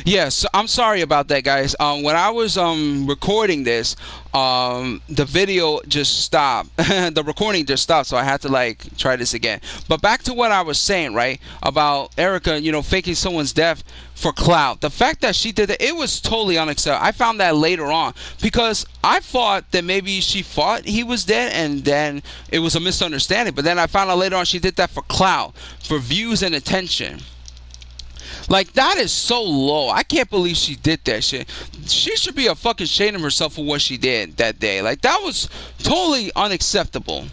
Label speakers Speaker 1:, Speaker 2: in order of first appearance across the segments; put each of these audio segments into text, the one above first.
Speaker 1: Yes, I'm sorry about that, guys. When I was recording this, the video just stopped. The recording just stopped, so I had to like try this again. But back to what I was saying, right? About Erica, faking someone's death for clout. The fact that she did that, it was totally unacceptable. I found that later on because I thought that maybe she thought he was dead, and then it was a misunderstanding. But then I found out later on she did that for clout, for views and attention. Like, that is so low. I can't believe she did that shit. She should be a fucking shame of herself for what she did that day. Like, that was totally unacceptable.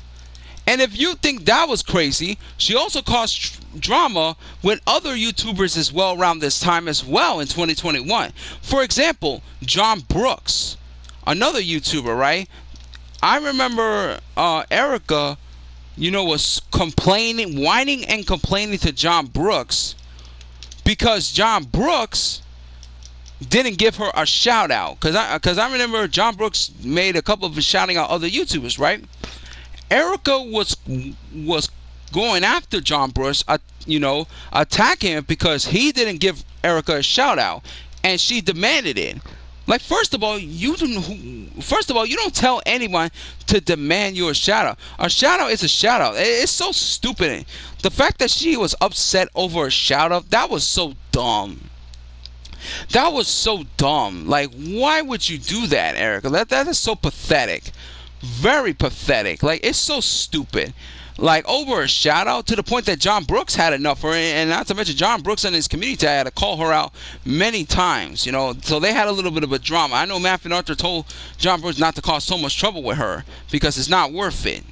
Speaker 1: And if you think that was crazy, she also caused drama with other YouTubers as well around this time as well in 2021. For example, John Brooks, another YouTuber, right? I remember Erica, was complaining, whining and complaining to John Brooks because John Brooks didn't give her a shout out. Because I remember John Brooks made a couple of shouting out other YouTubers, right? Erica was going after John Brooks, attacking him because he didn't give Erica a shout out, and she demanded it. Like, first of all, you don't tell anyone to demand you a shout out. A shout out is a shout out. It's so stupid. The fact that she was upset over a shout out, that was so dumb. That was so dumb. Like, why would you do that, Erica? That is so pathetic. Very pathetic. Like, it's so stupid. Like, over a shout out, to the point that John Brooks had enough for it. And not to mention, John Brooks and his community had to call her out many times, so they had a little bit of a drama. I know Matthew Arthur told John Brooks not to cause so much trouble with her because it's not worth it.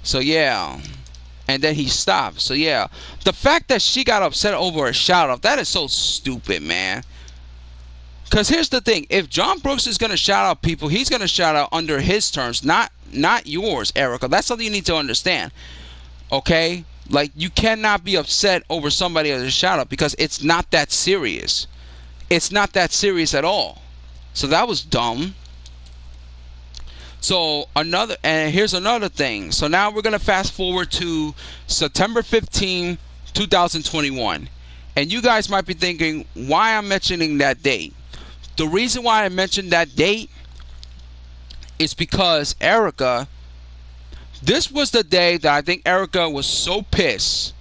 Speaker 1: So yeah. And then he stopped. So yeah, the fact that she got upset over a shout out, that is so stupid, man. Because here's the thing, if John Brooks is going to shout out people, he's going to shout out under his terms, not yours, Erica. That's something you need to understand. Okay? Like, you cannot be upset over somebody else's shout out because it's not that serious. It's not that serious at all. So that was dumb. So here's another thing. So now we're going to fast forward to September 15, 2021. And you guys might be thinking why I'm mentioning that date. The reason why I mentioned that date is because Erica, this was the day that I think Erica was so pissed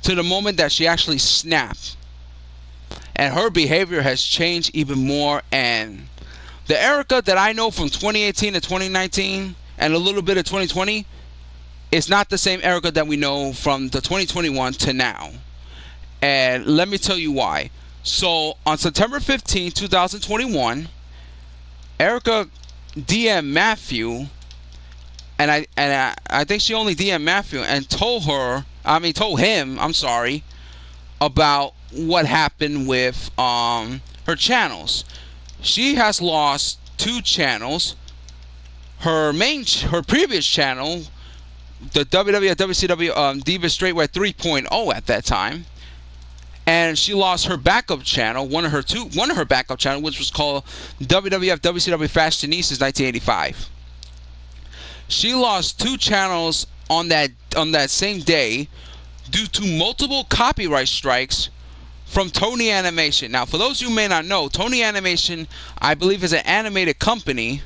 Speaker 1: to the moment that she actually snapped. And her behavior has changed even more. And the Erica that I know from 2018 to 2019 and a little bit of 2020 is not the same Erica that we know from the 2021 to now. And let me tell you why. So on September 15, 2021, Erica DM'd Matthew, and I think she only DM'd Matthew and told him, about what happened with her channels. She has lost 2 channels. Her previous channel, the WWF WCW Diva Straightway 3.0 at that time. And she lost her backup channel, one of her backup channels, which was called WWF WCW Fashionistas 1985. She lost 2 channels on that same day due to multiple copyright strikes from Tony Animation. Now, for those who may not know, Tony Animation, I believe, is an animated company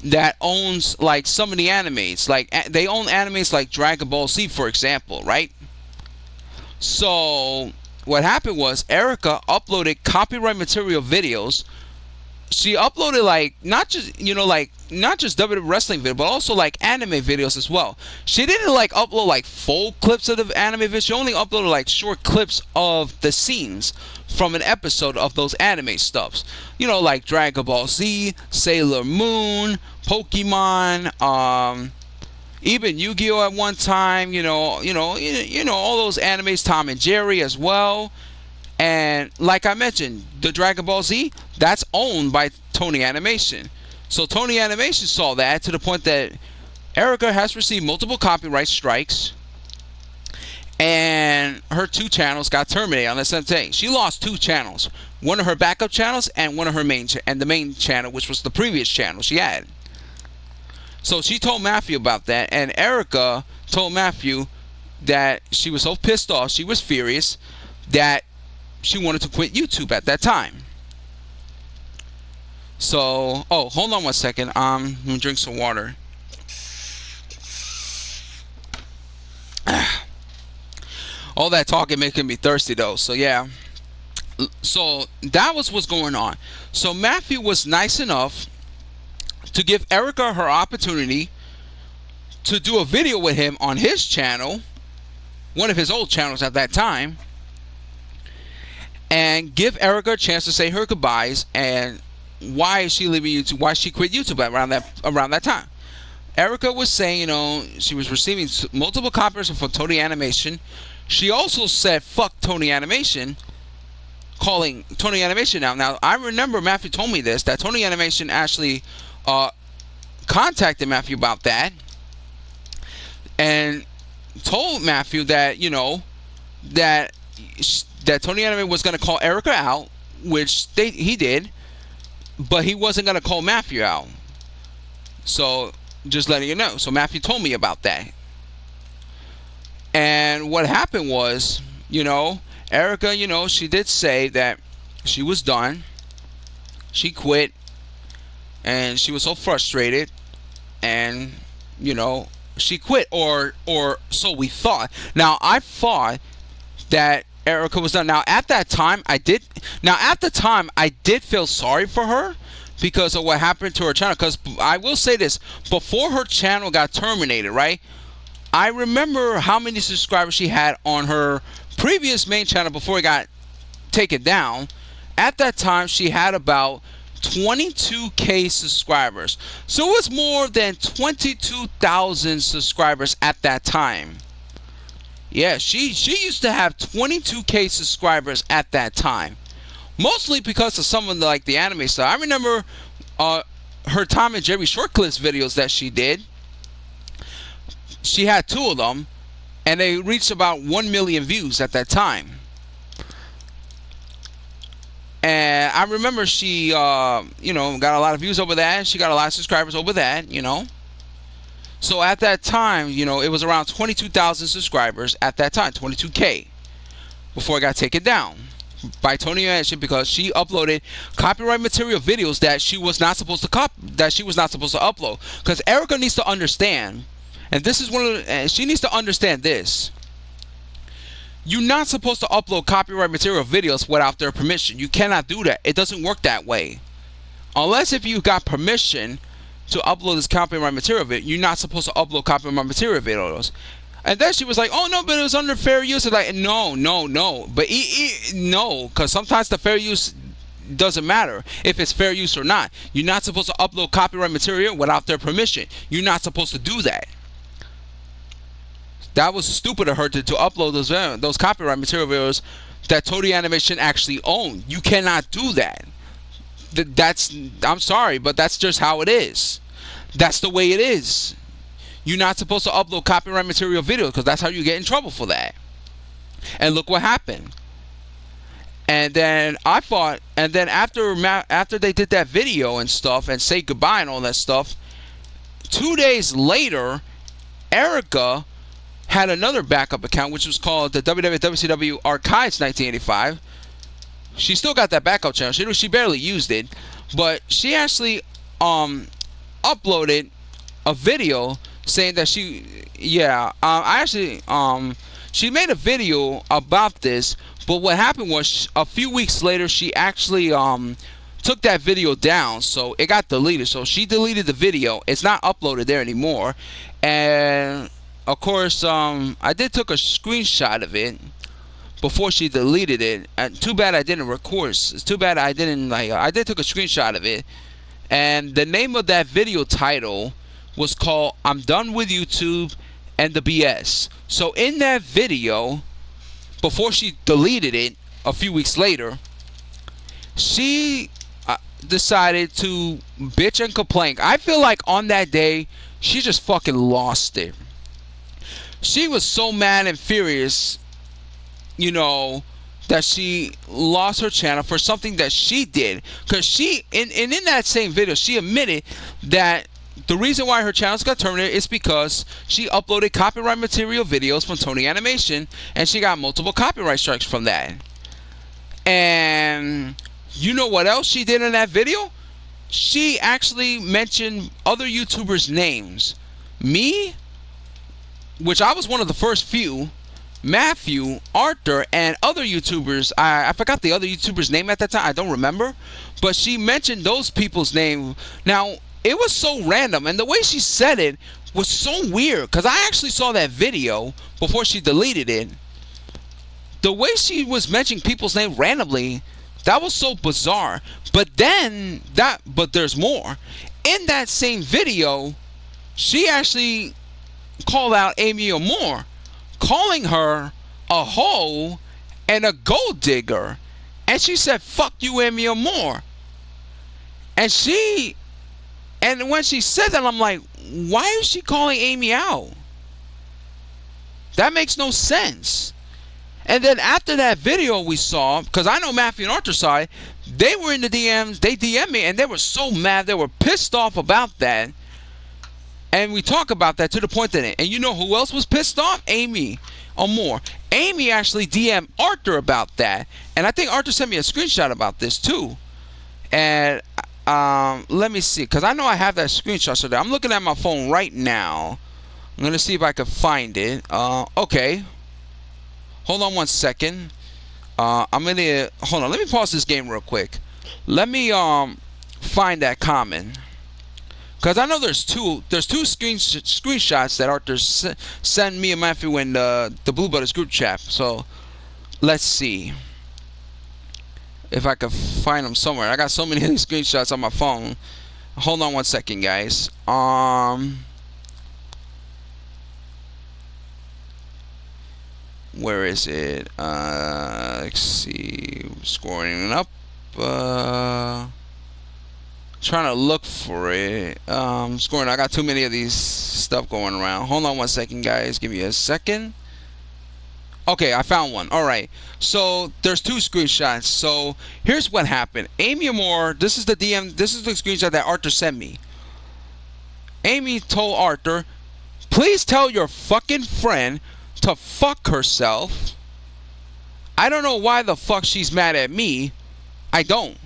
Speaker 1: that owns like some of the animes. Like, they own animes like Dragon Ball Z, for example, right? So what happened was Erica uploaded copyright material videos. She uploaded like not just WWE wrestling video, but also like anime videos as well. She didn't like upload like full clips of the anime videos. She only uploaded like short clips of the scenes from an episode of those anime stuffs. Like Dragon Ball Z, Sailor Moon, Pokemon, even Yu-Gi-Oh at one time, all those animes, Tom and Jerry as well. And like I mentioned, the Dragon Ball Z, that's owned by Tony Animation. So Tony Animation saw that to the point that Erica has received multiple copyright strikes, and her 2 channels got terminated on the same day. She lost 2 channels, one of her backup channels and one of her main channel, which was the previous channel she had. So she told Matthew about that, and Erica told Matthew that she was so pissed off, she was furious, that she wanted to quit YouTube at that time. So, oh, hold on one second. I'm gonna drink some water. All that talking making me thirsty though. So yeah. So that was what's going on. So Matthew was nice enough to give Erica her opportunity to do a video with him on his channel, one of his old channels at that time, and give Erica a chance to say her goodbyes and why is she leaving YouTube, why she quit YouTube around that time. Erica was saying, you know, she was receiving multiple copies from Tony Animation. She also said fuck Tony Animation, calling Tony Animation out. Now I remember Matthew told me this, that Tony Animation actually contacted Matthew about that and told Matthew that, you know, that Tony Animation was going to call Erica out, which he did, but he wasn't going to call Matthew out. So just letting you know. So Matthew told me about that. And what happened was, you know, Erica, you know, she did say that she was done. She quit. And she was so frustrated. And, you know, she quit. Or so we thought. Now, I thought that Erica was done. Now, at the time, I did feel sorry for her because of what happened to her channel. Because I will say this, before her channel got terminated, right? I remember how many subscribers she had on her previous main channel before it got taken down. At that time, she had about 22K subscribers. So it was more than 22,000 subscribers at that time. Yeah, she used to have 22K subscribers at that time. Mostly because of some of the anime stuff. I remember her Tom and Jerry short clips videos that she did. She had 2 of them, and they reached about 1 million views at that time. And I remember she, you know, got a lot of views over that. She got a lot of subscribers over that, you know. So at that time, you know, it was around 22,000 subscribers at that time, 22K, before it got taken down by Tony Animation because she uploaded copyright material videos that she was not supposed to upload. Because Erica needs to understand. And this is she needs to understand this. You're not supposed to upload copyright material videos without their permission. You cannot do that. It doesn't work that way. Unless if you got permission to upload this copyright material video, you're not supposed to upload copyright material videos. And then she was like, oh no, but it was under fair use. It's like, no. But no, because sometimes the fair use doesn't matter if it's fair use or not. You're not supposed to upload copyright material without their permission. You're not supposed to do that. That was stupid of her to upload those copyright material videos that Tony Animation actually owned. You cannot do that. I'm sorry, but that's just how it is. That's the way it is. You're not supposed to upload copyright material videos because that's how you get in trouble for that. And look what happened. And then after they did that video and stuff and say goodbye and all that stuff, 2 days later, Erica had another backup account which was called the WCW Archives 1985. She still got that backup channel. She barely used it, but she actually uploaded a video saying that she made a video about this. But what happened was a few weeks later she actually took that video down, so it got deleted. So she deleted the video. It's not uploaded there anymore. And of course, I did took a screenshot of it before she deleted it. And too bad I didn't record. It's too bad I didn't I did took a screenshot of it. And the name of that video title was called "I'm Done with YouTube and the BS." So in that video, before she deleted it a few weeks later, she decided to bitch and complain. I feel like on that day, she just fucking lost it. She was so mad and furious, you know, that she lost her channel for something that she did. Because she, in that same video, she admitted that the reason why her channels got terminated is because she uploaded copyright material videos from Tony Animation, and she got multiple copyright strikes from that. And you know what else she did in that video? She actually mentioned other YouTubers' names. Me, which I was one of the first few, Matthew, Arthur, and other YouTubers. I forgot the other YouTuber's name at that time. I don't remember. But she mentioned those people's name. Now, it was so random, and the way she said it was so weird, because I actually saw that video before she deleted it. The way she was mentioning people's name randomly, that was so bizarre. But there's more. In that same video, she actually called out Amy Amor, calling her a hoe and a gold digger. And she said, fuck you, Amy Amor. And when she said that, I'm like, why is she calling Amy out? That makes no sense. And then after that video we saw, because I know Matthew and Arthur's side, they were in the DMs, they DM'd me, and they were so mad, they were pissed off about that. And we talk about that to the point that, and you know who else was pissed off? Amy Amor. Amy actually DM'd Arthur about that. And I think Arthur sent me a screenshot about this too. And let me see, because I know I have that screenshot. So I'm looking at my phone right now. I'm going to see if I can find it. Okay. Hold on one second. Hold on. Let me pause this game real quick. Let me find that comment. Because I know there's two screenshots that Arthur sent me and Matthew in the Blue Brothers group chat. So let's see if I can find them somewhere. I got so many screenshots on my phone. Hold on one second, guys. Where is it? Let's see. Scoring up. Trying to look for it. Scoring. I got too many of these stuff going around. Hold on one second, guys. Give me a second. Okay, I found one. All right. So there's two screenshots. So here's what happened. Amy Amor. This is the DM. This is the screenshot that Arthur sent me. Amy told Arthur, "Please tell your fucking friend to fuck herself." I don't know why the fuck she's mad at me. I don't.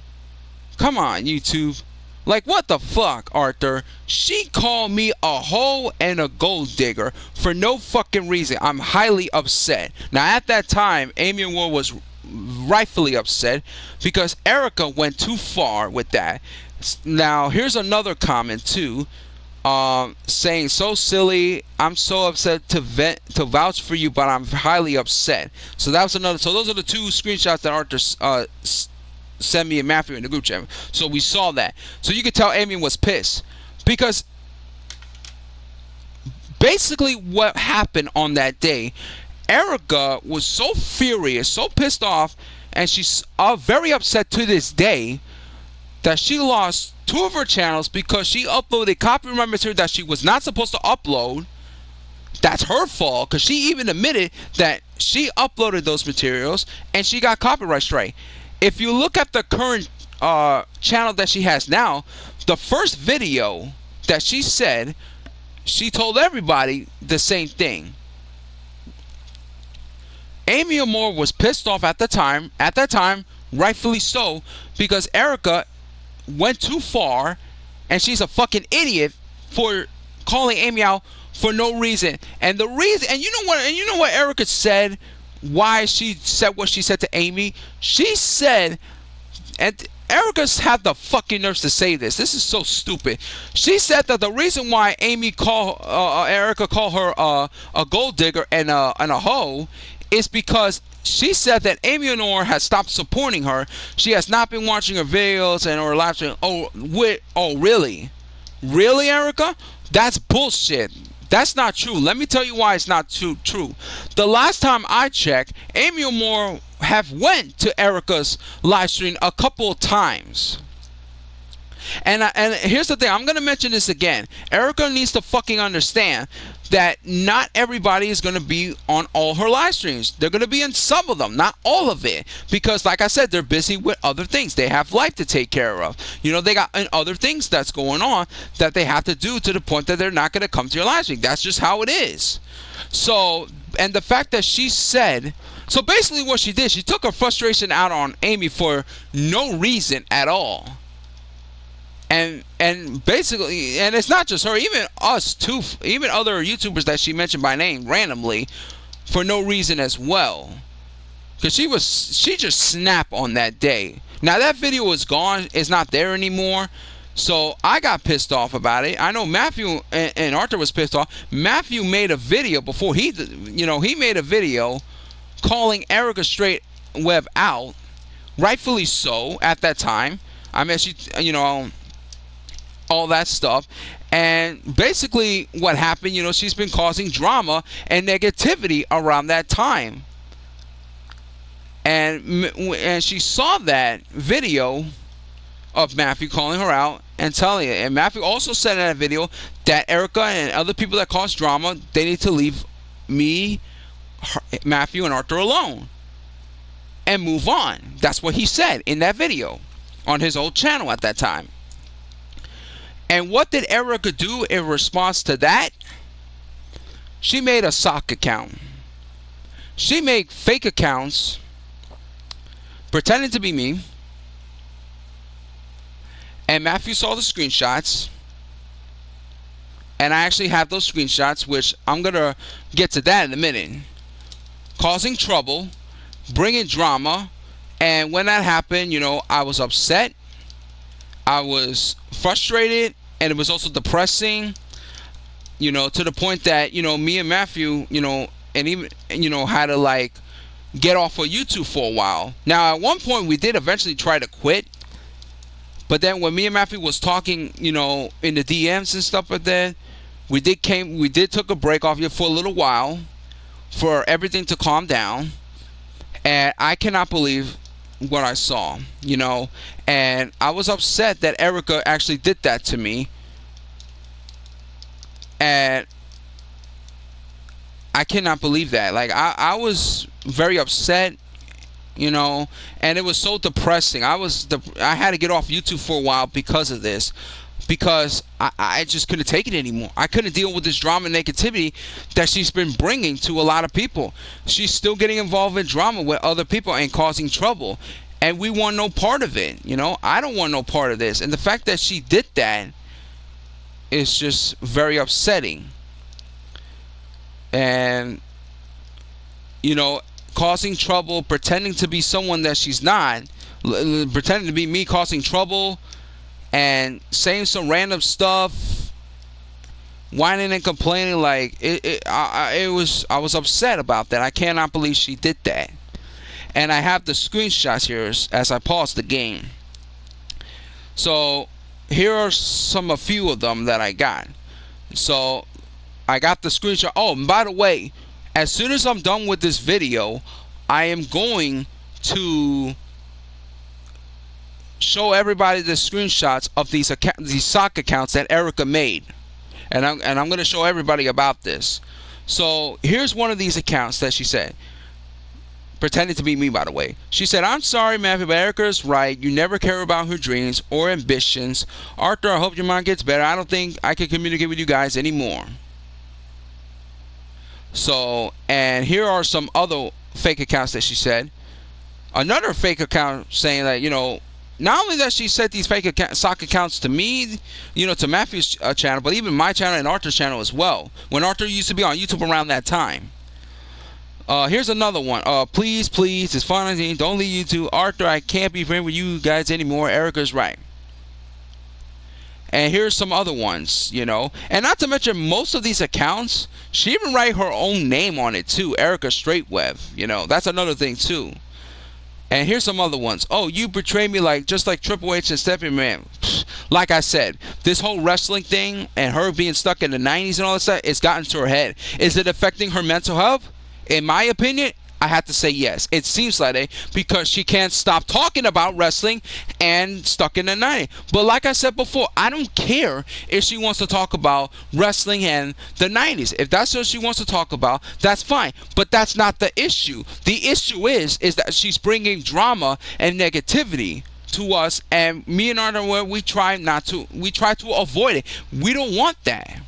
Speaker 1: Come on, YouTube. Like, what the fuck, Arthur? She called me a hoe and a gold digger for no fucking reason. I'm highly upset. Now, at that time, Amy Amor was rightfully upset because Erica went too far with that. Now, here's another comment, too. Saying, so silly, I'm so upset to vouch for you, but I'm highly upset. So that was another. So those are the two screenshots that Arthur sent me and Matthew in the group chat. So we saw that. So you could tell Amy was pissed because basically what happened on that day, Erica was so furious, so pissed off, and she's very upset to this day that she lost 2 of her channels because she uploaded copyright material that she was not supposed to upload. That's her fault, because she even admitted that she uploaded those materials and she got copyright strike. If you look at the current channel that she has now, the first video that she said, she told everybody the same thing. Amy Amor was pissed off at the time, rightfully so, because Erica went too far, and she's a fucking idiot for calling Amy out for no reason. And the reason, and you know what Erica said, why she said what she said to Amy? She said, and Erica's had the fucking nerves to say this. This is so stupid. She said that the reason why Erica called her a gold digger and a hoe is because she said that Amy Amor has stopped supporting her. She has not been watching her videos and her live stream. Oh, really? Really, Erica? That's bullshit. That's not true. Let me tell you why it's not true. The last time I checked, Amy Amor have went to Erica's live stream a couple of times. And here's the thing. I'm going to mention this again. Erica needs to fucking understand that not everybody is going to be on all her live streams. They're going to be in some of them, not all of it. Because, like I said, they're busy with other things. They have life to take care of. You know, they got other things that's going on that they have to do to the point that they're not going to come to your live stream. That's just how it is. So, and the fact that she said So basically what she did, she took her frustration out on Amy for no reason at all. And basically, and it's not just her, even us too, even other YouTubers that she mentioned by name randomly for no reason as well. Because she just snapped on that day. Now that video is gone, it's not there anymore. So I got pissed off about it. I know Matthew and Arthur was pissed off. Matthew made a video before he made a video calling Erica Straight Web out, rightfully so at that time. I mean, she, all that stuff. And basically what happened, she's been causing drama and negativity around that time. And she saw that video of Matthew calling her out and telling it. And Matthew also said in that video that Erica and other people that cause drama, they need to leave me, Matthew, and Arthur alone and move on. That's what he said in that video on his old channel at that time. And what did Erica do in response to that? She made a sock account. She made fake accounts pretending to be me. And Matthew saw the screenshots. And I actually have those screenshots, which I'm going to get to that in a minute. Causing trouble, bringing drama. And when that happened, I was upset. I was frustrated, and it was also depressing, to the point that, me and Matthew, and even, had to like get off of YouTube for a while. Now, at one point, we did eventually try to quit. But then when me and Matthew was talking, in the DMs and stuff like that, we did took a break off here for a little while for everything to calm down. And I cannot believe what I saw, and I was upset that Erica actually did that to me, and I cannot believe that. Like, I was very upset, and it was so depressing. I had to get off YouTube for a while because of this, because I just couldn't take it anymore. I couldn't deal with this drama and negativity that she's been bringing to a lot of people. She's still getting involved in drama with other people and causing trouble. And we want no part of it. I don't want no part of this. And the fact that she did that is just very upsetting. And, causing trouble, pretending to be someone that she's not, pretending to be me causing trouble, and saying some random stuff, whining and complaining. Like, I was upset about that. I cannot believe she did that. And I have the screenshots here as I pause the game. So here are a few of them that I got. So I got the screenshot. Oh, and by the way, as soon as I'm done with this video, I am going to show everybody the screenshots of these sock accounts that Erica made, and I'm going to show everybody about this. So here's one of these accounts that she said, pretending to be me, by the way. She said, "I'm sorry, Matthew, but Erica is right. You never care about her dreams or ambitions. Arthur, I hope your mind gets better. I don't think I can communicate with you guys anymore." So, and here are some other fake accounts that she said. Another fake account saying that, not only that she said these fake sock accounts to me, to Matthew's channel, but even my channel and Arthur's channel as well, when Arthur used to be on YouTube around that time. Here's another one. Please, it's fine. Don't leave YouTube. Arthur, I can't be friends with you guys anymore. Erica's right. And here's some other ones, And not to mention, most of these accounts, she even write her own name on it too. Erica Straight Web. That's another thing too. And here's some other ones. "Oh, you betrayed me just like Triple H and Stephanie Man." Like I said, this whole wrestling thing and her being stuck in the 90s and all that stuff, it's gotten to her head. Is it affecting her mental health? In my opinion, I have to say yes. It seems like it, because she can't stop talking about wrestling and stuck in the 90s. But like I said before, I don't care if she wants to talk about wrestling and the 90s. If that's what she wants to talk about, that's fine. But that's not the issue. The issue is that she's bringing drama and negativity to us, and me and Arthur, we try to avoid it. We don't want that.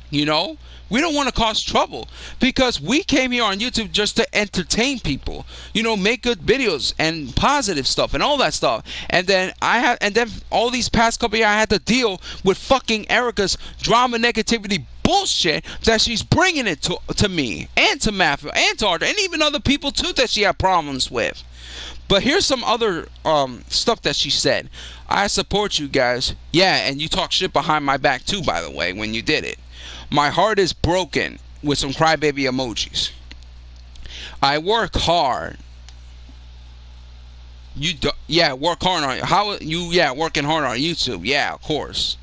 Speaker 1: You know, we don't want to cause trouble because we came here on YouTube just to entertain people. You know, make good videos and positive stuff and all that stuff. And then all these past couple years I had to deal with fucking Erica's drama negativity bullshit that she's bringing it to me and to Matthew and to Audrey and even other people too that she had problems with. But here's some other stuff that she said. I support you guys. Yeah, and you talk shit behind my back too, by the way, when you did it. My heart is broken, with some crybaby emojis. I work hard. Yeah, work hard on working hard on YouTube. Yeah, of course.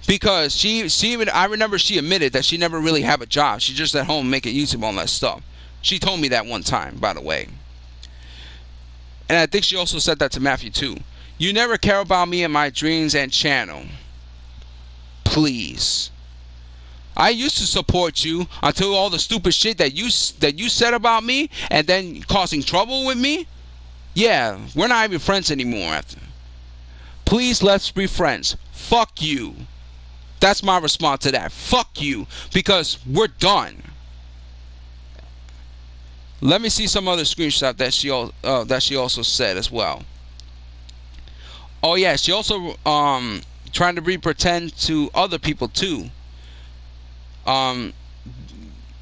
Speaker 1: Because I remember she admitted that she never really had a job. She just at home making YouTube on that stuff. She told me that one time, by the way. And I think she also said that to Matthew too. You never care about me and my dreams and channel. Please. I used to support you until all the stupid shit that you said about me and then causing trouble with me. Yeah, we're not even friends anymore after. Please, let's be friends. Fuck you. That's my response to that. Fuck you, because we're done. Let me see some other screenshot that she also said as well. Oh yeah, she also trying to pretend to other people too.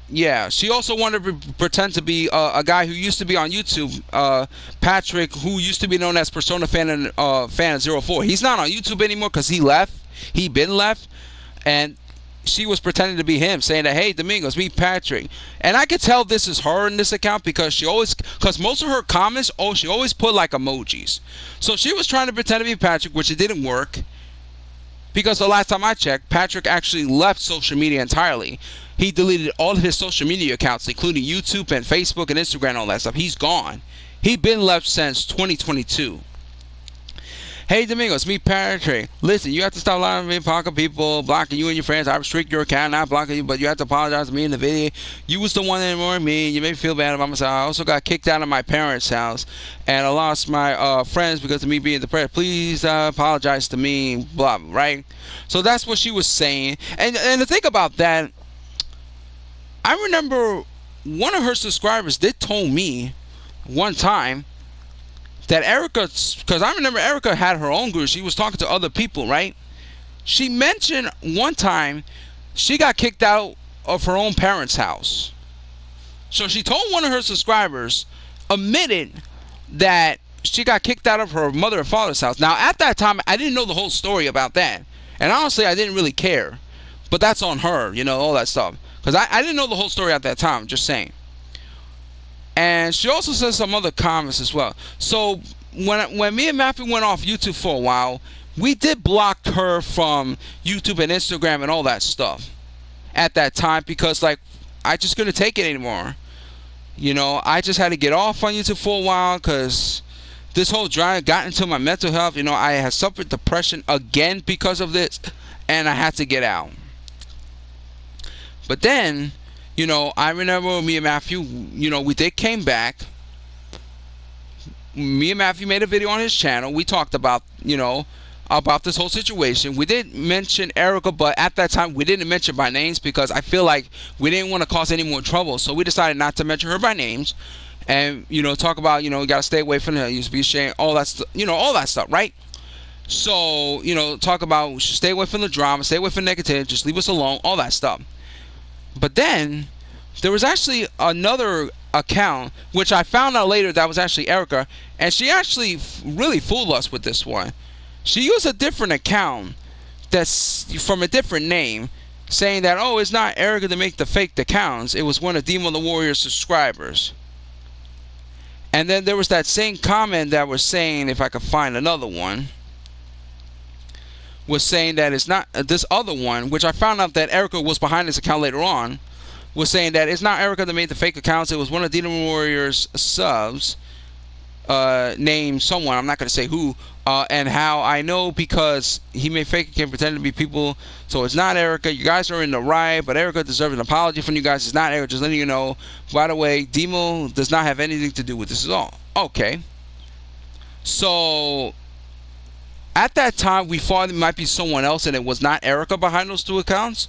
Speaker 1: Yeah, she also wanted to pretend to be a guy who used to be on YouTube, Patrick, who used to be known as Persona Fan 04. He's not on YouTube anymore because he left. He been left, and she was pretending to be him, saying that, hey, Domingos, meet Patrick. And I could tell this is her in this account because most of her comments, she always put like emojis. So she was trying to pretend to be Patrick, which it didn't work. Because the last time I checked, Patrick actually left social media entirely. He deleted all of his social media accounts, including YouTube and Facebook and Instagram and all that stuff. He's gone. He's been left since 2022. Hey Domingos, meet Patrick. Listen, you have to stop lying to me, blocking people, blocking you and your friends. I restrict your account, not blocking you, but you have to apologize to me in the video. You was the one that ignored me. You made me feel bad about myself. I also got kicked out of my parents' house, and I lost my friends because of me being depressed. Please apologize to me, blah, right? So that's what she was saying. And the thing about that, I remember one of her subscribers did told me one time that Erica, because I remember Erica had her own group. She was talking to other people, right? She mentioned one time she got kicked out of her own parents' house. So she told one of her subscribers, admitted that she got kicked out of her mother and father's house. Now, at that time, I didn't know the whole story about that. And honestly, I didn't really care. But that's on her, you know, all that stuff. Because I didn't know the whole story at that time, just saying. And she also said some other comments as well. So when me and Matthew went off YouTube for a while, we did block her from YouTube and Instagram and all that stuff at that time because, like, I just couldn't take it anymore. You know, I just had to get off on YouTube for a while because this whole drive got into my mental health. You know, I had suffered depression again because of this, and I had to get out. But then, you know, I remember me and Matthew, you know, we came back. Me and Matthew made a video on his channel. We talked about, you know, about this whole situation. We did mention Erica, but at that time we didn't mention by names because I feel like we didn't want to cause any more trouble. So we decided not to mention her by names and, you know, talk about, you know, you got to stay away from her. You used to be ashamed, all that, you know, all that stuff, right? So, you know, talk about stay away from the drama, stay away from negativity, just leave us alone, all that stuff. But then there was actually another account, which I found out later that was actually Erica, and she actually really fooled us with this one. She used a different account that's from a different name, saying that, oh, it's not Erica to make the fake accounts. It was one of Demon the Warrior's subscribers. And then there was that same comment that was saying, if I could find another one, was saying that it's not this other one, which I found out that Erica was behind this account later on, was saying that it's not Erica that made the fake accounts. It was one of Demon Warrior's subs, named someone, I'm not going to say who, and how I know because he made fake account pretending to be people. So it's not Erica. You guys are in the right, but Erica deserves an apology from you guys. It's not Erica. Just letting you know. By the way, Demo does not have anything to do with this at all. Okay. So at that time, we thought it might be someone else, and it was not Erica behind those two accounts.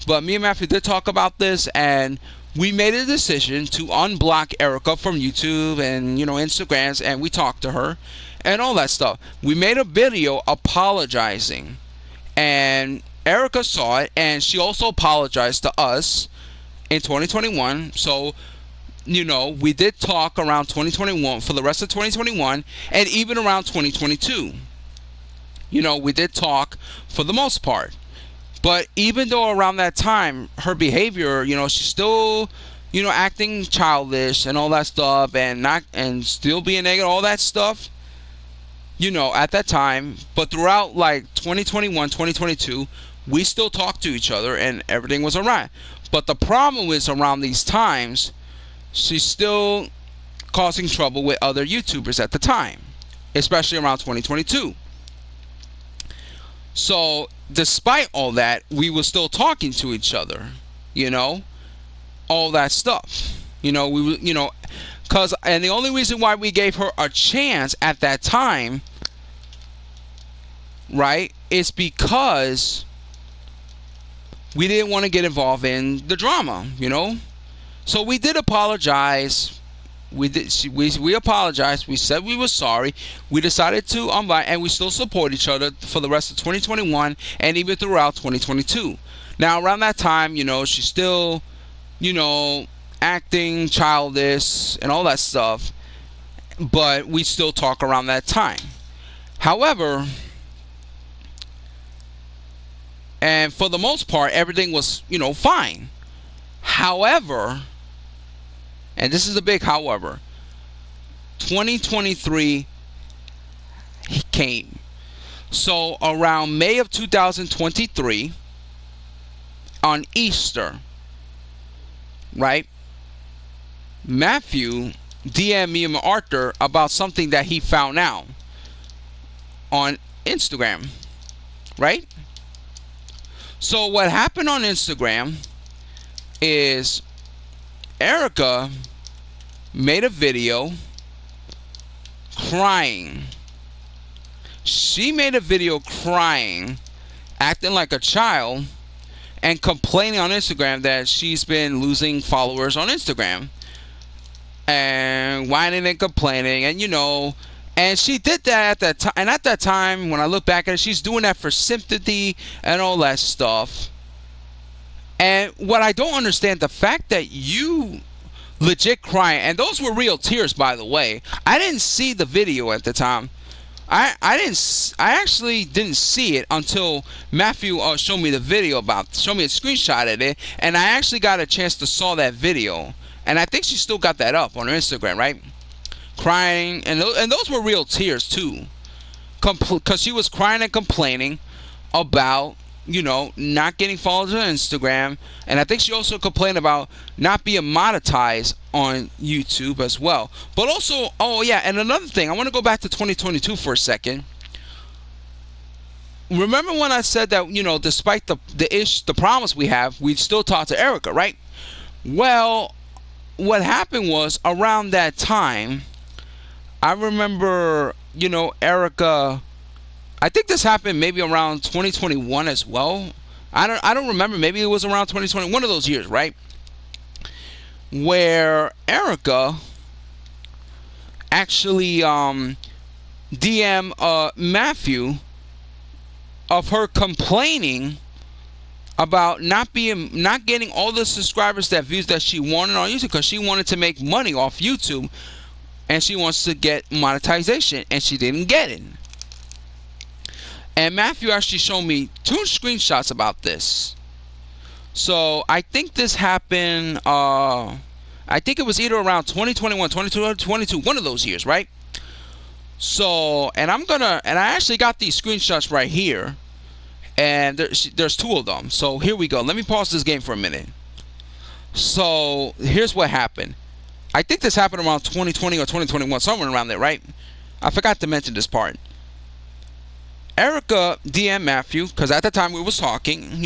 Speaker 1: But me and Matthew did talk about this, and we made a decision to unblock Erica from YouTube and Instagrams, and we talked to her and all that stuff. We made a video apologizing, and Erica saw it, and she also apologized to us in 2021. So we did talk around 2021 for the rest of 2021, and even around 2022. We did talk for the most part. But even though around that time, her behavior, she's still, acting childish and all that stuff, and still being negative, all that stuff, at that time. But throughout like 2021, 2022, we still talked to each other and everything was alright. But the problem is around these times, she's still causing trouble with other YouTubers at the time, especially around 2022. So despite all that, we were still talking to each other, all that stuff, and the only reason why we gave her a chance at that time, right, is because we didn't want to get involved in the drama, So we did apologize. We apologized. We said we were sorry. We decided to unbind, and we still support each other for the rest of 2021 and even throughout 2022. Now around that time, she's still, acting childish and all that stuff, but we still talk around that time. However, and for the most part, everything was, fine. However, and this is a big however, 2023 came. So around May of 2023, on Easter, right, Matthew DM'd me and Arthur about something that he found out on Instagram, right? So what happened on Instagram is Erica made a video crying. She made a video crying, acting like a child, and complaining on Instagram that she's been losing followers on Instagram, and whining and complaining, and she did that at that time. And at that time, when I look back at it, she's doing that for sympathy and all that stuff. And what I don't understand, the fact that you legit crying, and those were real tears, by the way. I didn't see the video at the time. I actually didn't see it until Matthew showed me the video, showed me a screenshot of it, and I actually got a chance to saw that video. And I think she still got that up on her Instagram, right? Crying, and those were real tears too, because she was crying and complaining about not getting followers on Instagram, and I think she also complained about not being monetized on YouTube as well. But also, oh yeah, and another thing, I want to go back to 2022 for a second. Remember when I said that despite the problems we have, we still talk to Erica, right? Well, what happened was around that time, I remember Erica. I think this happened maybe around 2021 as well. I don't remember. Maybe it was around 2020, one of those years, right? Where Erica actually DM Matthew of her complaining about not getting all the subscribers, views that she wanted on YouTube, because she wanted to make money off YouTube, and she wants to get monetization, and she didn't get it. And Matthew actually showed me 2 screenshots about this. So I think this happened, I think it was either around 2021, 2022, one of those years, right? So, and I actually got these screenshots right here. And there's 2 of them. So here we go. Let me pause this game for a minute. So here's what happened. I think this happened around 2020 or 2021, somewhere around there, right? I forgot to mention this part. Erica DM Matthew, because at the time we was talking,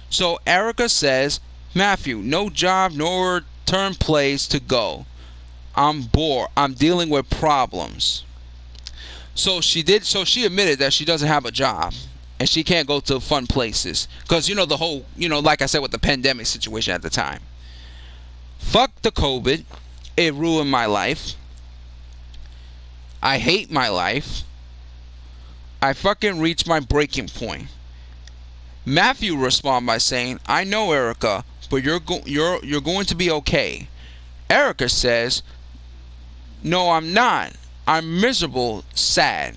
Speaker 1: So Erica says, Matthew, no job, no return place to go. I'm bored. I'm dealing with problems. So she admitted that she doesn't have a job. and she can't go to fun places because the whole, like I said, with the pandemic situation at the time. Fuck the COVID. It ruined my life. I hate my life. I fucking reached my breaking point. Matthew responded by saying, I know, Erica, but you're going to be okay. Erica says, no, I'm not. I'm miserable, sad.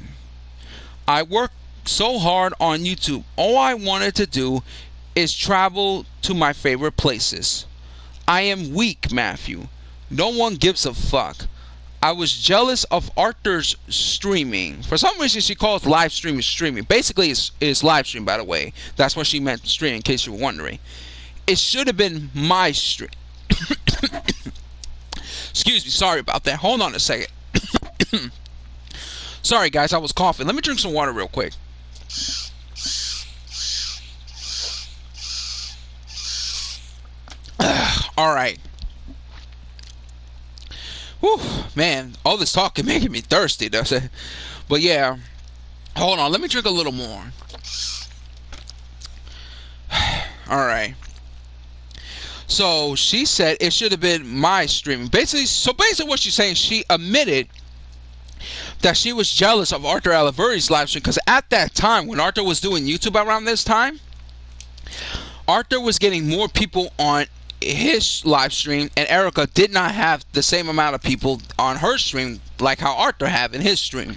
Speaker 1: I work so hard on YouTube. All I wanted to do is travel to my favorite places. I am weak, Matthew. No one gives a fuck. I was jealous of Arthur's streaming. For some reason, she calls live streaming streaming. Basically, it's live stream, by the way. That's what she meant streaming, in case you were wondering. It should have been my stream. Excuse me, sorry about that. Hold on a second. Sorry, guys, I was coughing. Let me drink some water real quick. Alright. Whew, man, all this talking making me thirsty, does it? But yeah, hold on, let me drink a little more. Alright. So she said it should have been my streaming. Basically what she's saying, she admitted that she was jealous of Arthur Aliveri's live stream, because at that time, when Arthur was doing YouTube around this time, Arthur was getting more people on his live stream, and Erica did not have the same amount of people on her stream like how Arthur had in his stream.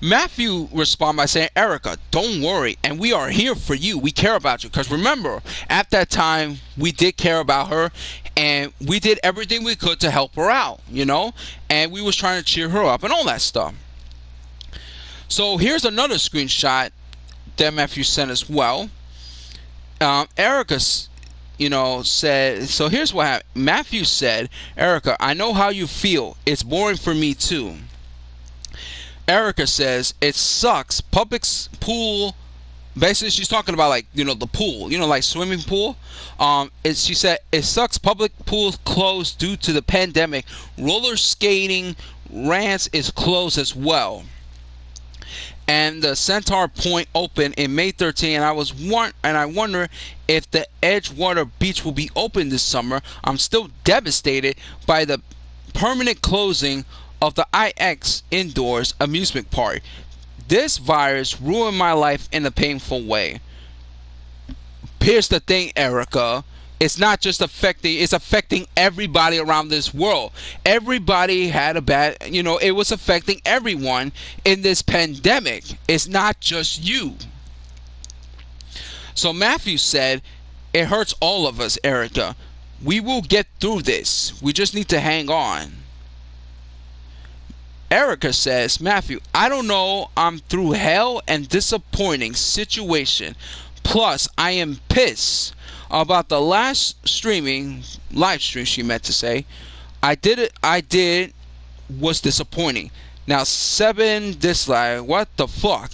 Speaker 1: Matthew responded by saying, Erica, don't worry, and we are here for you. We care about you. Because remember, at that time, we did care about her, and we did everything we could to help her out, and we was trying to cheer her up and all that stuff. So here's another screenshot that Matthew sent as well. Erica said, so here's what happened. Matthew said, Erica, I know how you feel. It's boring for me too. Erica says, it sucks. Public pool, basically she's talking about the pool, like swimming pool. She said, it sucks. Public pools closed due to the pandemic. Roller skating rants is closed as well. And the Centaur Point opened in May 13, and I wonder if the Edgewater Beach will be open this summer. I'm still devastated by the permanent closing of the IX Indoors amusement park. This virus ruined my life in a painful way. Here's the thing, Erica. It's not just it's affecting everybody around this world. Everybody had a bad, it was affecting everyone in this pandemic. It's not just you. So Matthew said, it hurts all of us, Erica. We will get through this. We just need to hang on. Erica says, Matthew, I don't know. I'm through hell and disappointing situation. Plus, I am pissed about the last live stream she meant to say. I did was disappointing. Now 7 dislike. What the fuck?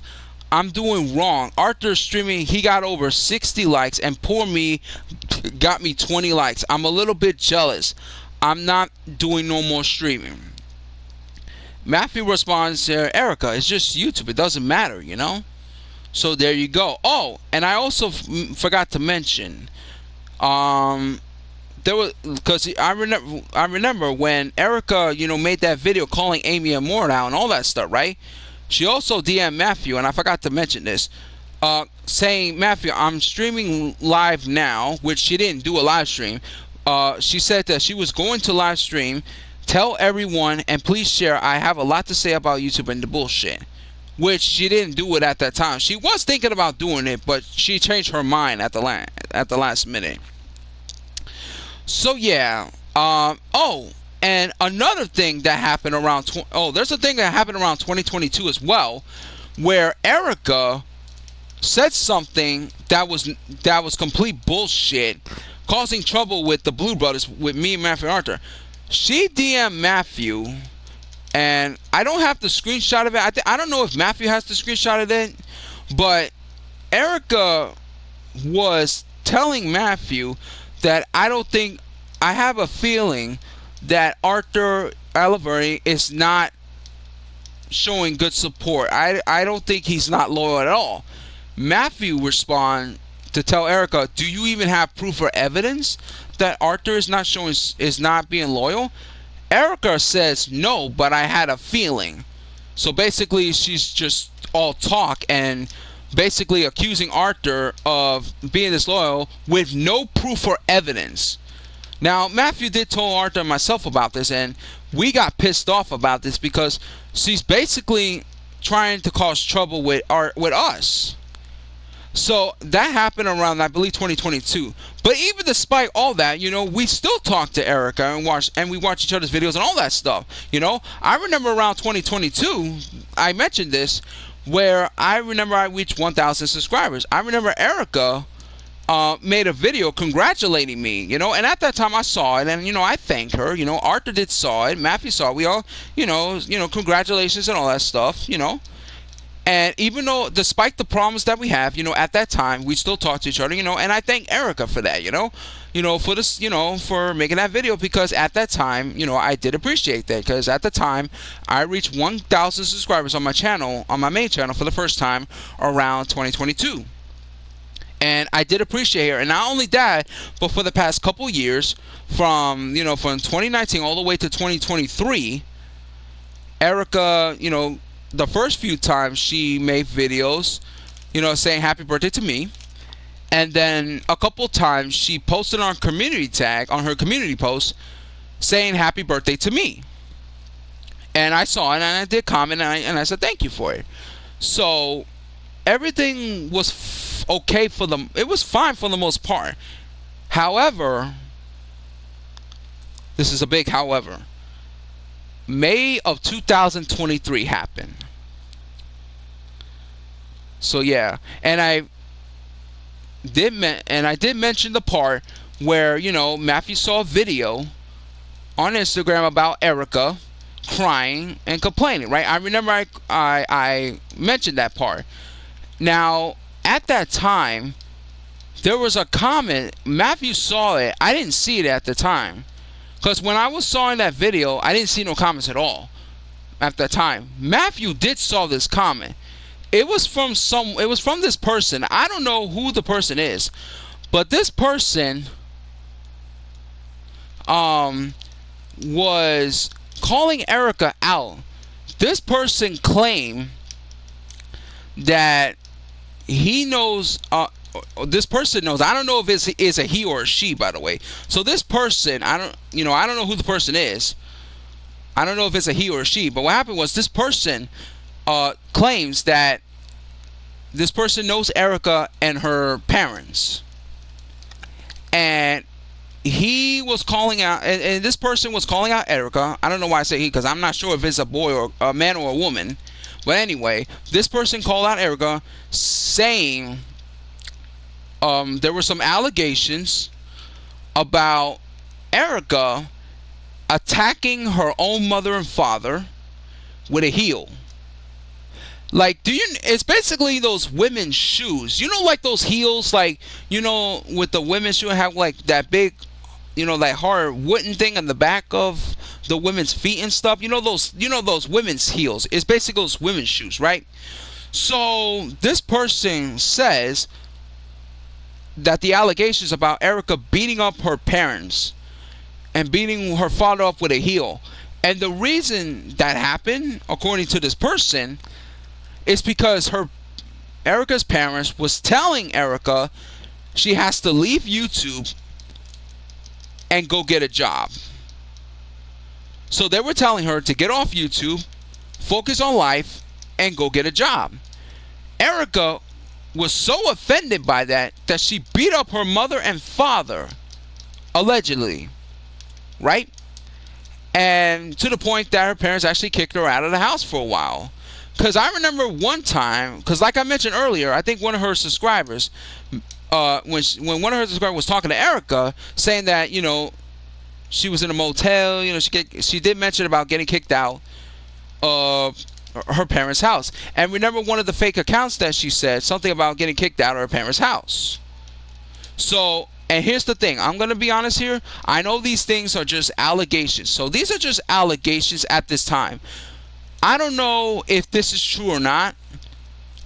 Speaker 1: I'm doing wrong. Arthur streaming, he got over 60 likes, and poor me got me 20 likes. I'm a little bit jealous. I'm not doing no more streaming. Matthew responds, Erica, it's just YouTube. It doesn't matter, So there you go. Oh, and I also forgot to mention, there was, because I remember when Erica, made that video calling Amy a moron and all that stuff, right? She also DM'd Matthew, and I forgot to mention this, saying, Matthew, I'm streaming live now, which she didn't do a live stream. She said that she was going to live stream. Tell everyone, and please share. I have a lot to say about YouTube and the bullshit. Which she didn't do it at that time. She was thinking about doing it, but she changed her mind at the last minute. So yeah. Oh, and another thing that happened around. There's a thing that happened around 2022 as well, where Erica said something that was complete bullshit, causing trouble with the Blue Brothers, with me and Matthew and Arthur. She DM'd Matthew, and I don't have the screenshot of it. I don't know if Matthew has the screenshot of it, but Erica was telling Matthew that I have a feeling that Arthur Aliveri is not showing good support. I don't think he's not loyal at all. Matthew respond to tell Erica, do you even have proof or evidence that Arthur is not being loyal? Erica says no, but I had a feeling. So basically she's just all talk and basically accusing Arthur of being disloyal with no proof or evidence. Now, Matthew did tell Arthur and myself about this, and we got pissed off about this because she's basically trying to cause trouble with us. So that happened around, I believe, 2022. But even despite all that, we still talk to Erica and we watch each other's videos and all that stuff. I remember around 2022, I mentioned this, where I remember I reached 1,000 subscribers. I remember Erica made a video congratulating me, and at that time I saw it, and I thanked her. Arthur did saw it, Matthew saw it. We all, congratulations and all that stuff, And even though, despite the problems that we have, at that time we still talk to each other, and I thank Erica for that, for this, for making that video, because at that time, I did appreciate that, because at the time I reached 1,000 subscribers on my channel, on my main channel, for the first time around 2022. And I did appreciate her. And not only that, but for the past couple years, from 2019 all the way to 2023, Erica, the first few times she made videos, saying happy birthday to me. And then a couple times she posted on community tag, on her community post, saying happy birthday to me. And I saw it and I did comment and I said thank you for it. So everything was okay for them. It was fine for the most part. However, this is a big however. May of 2023 happened. So yeah, and I did mention the part where Matthew saw a video on Instagram about Erica crying and complaining, right? I remember I mentioned that part. Now, at that time, there was a comment. Matthew saw it. I didn't see it at the time, because when I was saw that video, I didn't see no comments at all at that time. Matthew did saw this comment. It was from this person. I don't know who the person is, but this person was calling Erica out. This person claimed that he knows, this person knows, I don't know if it's a he or a she, by the way. So this person, I don't know who the person is. I don't know if it's a he or a she, but what happened was this person claims that this person knows Erica and her parents. And he was calling out, and this person was calling out Erica. I don't know why I say he, because I'm not sure if it's a boy or a man or a woman. But anyway, this person called out Erica, saying there were some allegations about Erica attacking her own mother and father with a heel. Like, it's basically those women's shoes. Like those heels, like, with the women's shoe have like that big, that hard wooden thing on the back of the women's feet and stuff. Those women's heels. It's basically those women's shoes, right? So this person says that the allegations about Erica beating up her parents and beating her father up with a heel, and the reason that happened, according to this person, is because Erica's parents was telling Erica she has to leave YouTube and go get a job. So they were telling her to get off YouTube, focus on life, and go get a job. Erica was so offended by that she beat up her mother and father, allegedly, right? And to the point that her parents actually kicked her out of the house for a while. Because I remember one time, because like I mentioned earlier, I think one of her subscribers, when one of her subscribers was talking to Erica, saying that, she was in a motel, she did mention about getting kicked out of her parents' house. And remember one of the fake accounts that she said something about getting kicked out of her parents' house. So, and here's the thing, I'm going to be honest here. I know these things are just allegations. So these are just allegations at this time. I don't know if this is true or not.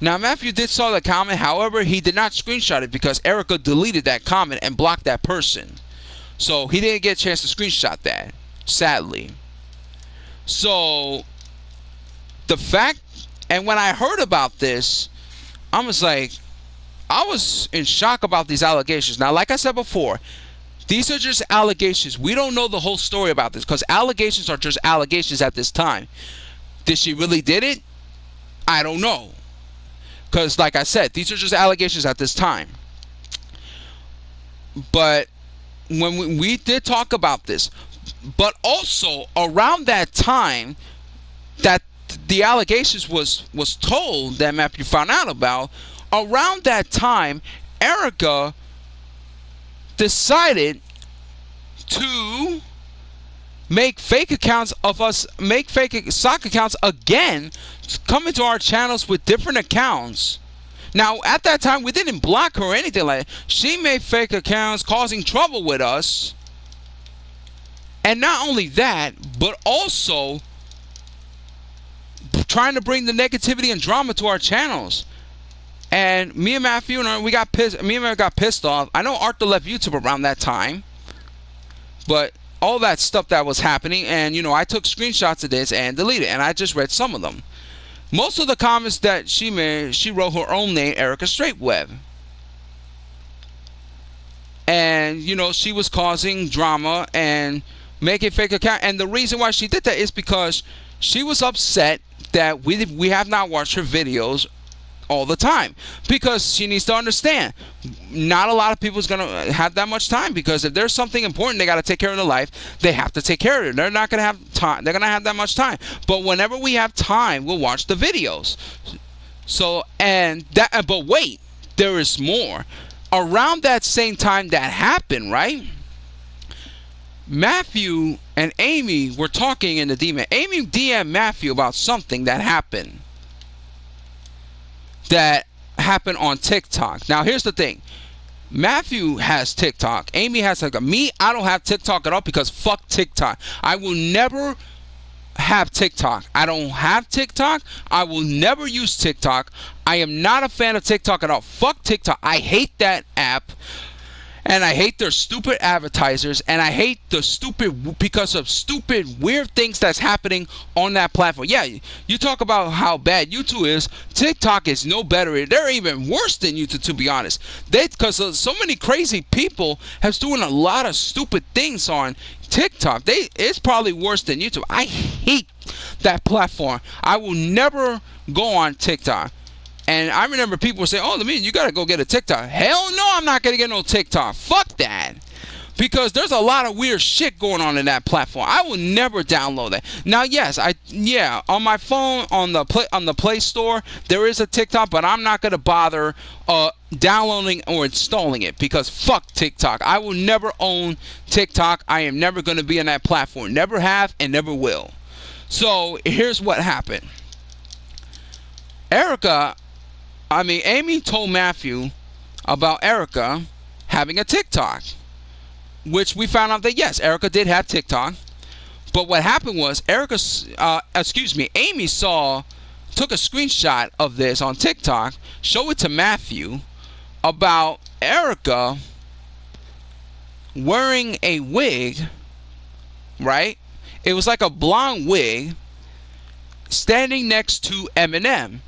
Speaker 1: Now, Matthew did saw the comment. However, he did not screenshot it because Erica deleted that comment and blocked that person. So he didn't get a chance to screenshot that, sadly. So the fact, and when I heard about this, I was in shock about these allegations. Now, like I said before, these are just allegations. We don't know the whole story about this because allegations are just allegations at this time. Did she really did it? I don't know. Because, like I said, these are just allegations at this time. But when we did talk about this, but also around that time that the allegations was told that Matthew found out about, around that time, Erica decided to make fake accounts of us, make fake sock accounts again, come into our channels with different accounts. Now, at that time, we didn't block her or anything like that. She made fake accounts causing trouble with us. And not only that, but also trying to bring the negativity and drama to our channels. And me and Matthew, we got pissed. Me and Matthew got pissed off. I know Arthur left YouTube around that time. But all that stuff that was happening, and I took screenshots of this and deleted it, and I just read some of them. Most of the comments that she made, she wrote her own name, Erica Straightweb. And she was causing drama and making fake account. And the reason why she did that is because she was upset that we have not watched her videos all the time, because she needs to understand not a lot of people is going to have that much time, because if there's something important they got to take care of in their life, they have to take care of it. They're not going to have time. They're going to have that much time. But whenever we have time, we'll watch the videos. So, but wait, there is more. Around that same time that happened, right? Matthew and Amy were talking in the DM. Amy DM'd Matthew about something that happened on TikTok. Now, here's the thing. Matthew has TikTok. Amy has TikTok. Me, I don't have TikTok at all because fuck TikTok. I will never have TikTok. I don't have TikTok. I will never use TikTok. I am not a fan of TikTok at all. Fuck TikTok. I hate that app. And I hate their stupid advertisers, and I hate because of stupid, weird things that's happening on that platform. Yeah, you talk about how bad YouTube is. TikTok is no better. They're even worse than YouTube, to be honest. Because so many crazy people have doing a lot of stupid things on TikTok. It's probably worse than YouTube. I hate that platform. I will never go on TikTok. And I remember people say, oh, you got to go get a TikTok. Hell no, I'm not going to get no TikTok. Fuck that. Because there's a lot of weird shit going on in that platform. I will never download that. Now, yes, on my phone, on the Play Store, there is a TikTok, but I'm not going to bother downloading or installing it, because fuck TikTok. I will never own TikTok. I am never going to be on that platform. Never have and never will. So, here's what happened. Amy told Matthew about Erica having a TikTok, which we found out that yes, Erica did have TikTok. But what happened was Amy took a screenshot of this on TikTok, showed it to Matthew about Erica wearing a wig, right? It was like a blonde wig, standing next to Eminem.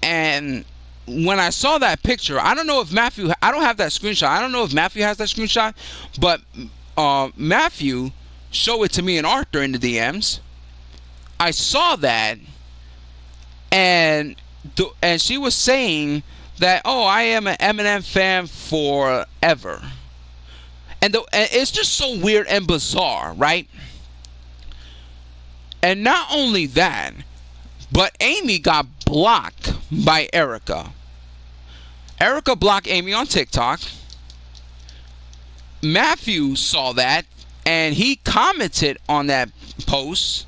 Speaker 1: And when I saw that picture, I don't know if Matthew, I don't have that screenshot. I don't know if Matthew has that screenshot, but Matthew showed it to me and Arthur in the DMs. I saw that, and she was saying that, oh, I am an Eminem fan forever. And it's just so weird and bizarre, right? And not only that, but Amy got blocked by Erica. Erica blocked Amy on TikTok. Matthew saw that, and he commented on that post